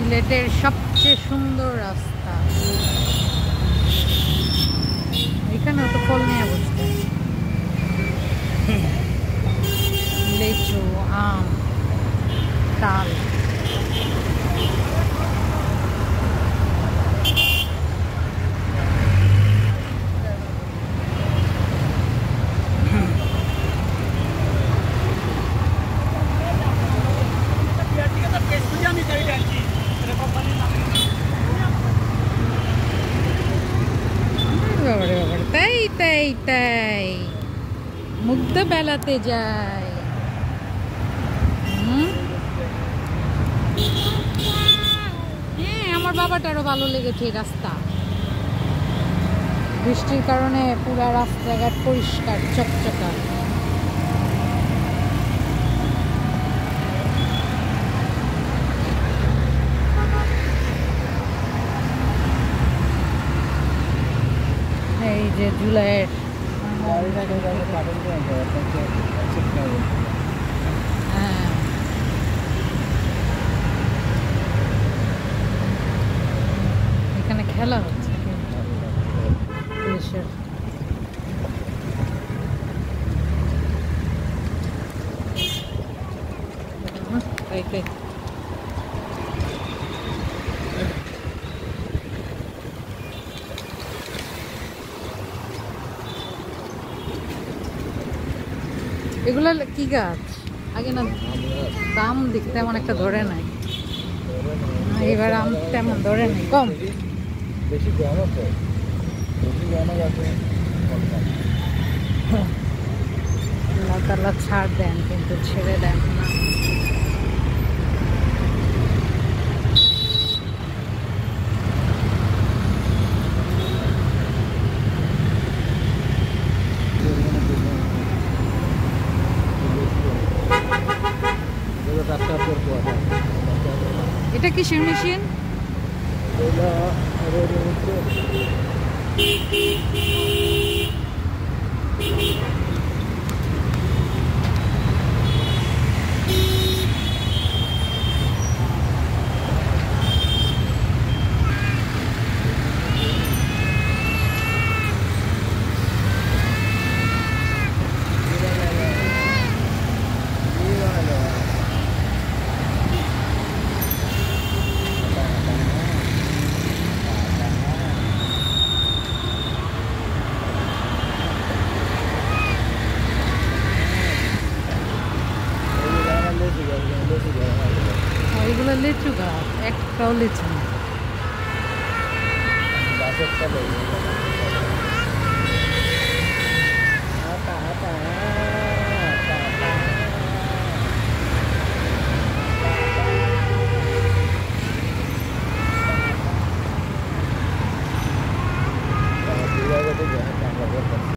সিলেটের সবচেয়ে সুন্দর রাস্তা। এখানেও তো ফল নিয়ে বসছে, লিচু, আম, তাল। তাই তাই তাই মুগ্ধ বেলাতে যায়। হ্যাঁ, আমার বাবাটারও ভালো লেগেছে এই রাস্তা। বৃষ্টির কারণে পুরা রাস্তাঘাট পরিষ্কার চকচকা। এই যে জুলাইয়ের হ্যাঁ, এখানে খেলা হচ্ছে পুলিশের। এগুলা কি গাছ? আগে না দাম দেখতে তেমন একটা ধরে নাই, এবার আম তেমন ধরে নাই, কম বেশি গরম আছে, বেশি গরম আছে। আল্লাহ তাআলা ছাড় দেন, কিন্তু ছেড়ে দেন না। এটা কিসের মেশিন? এগুলো লিচু গাছ, একটাও লিচু না।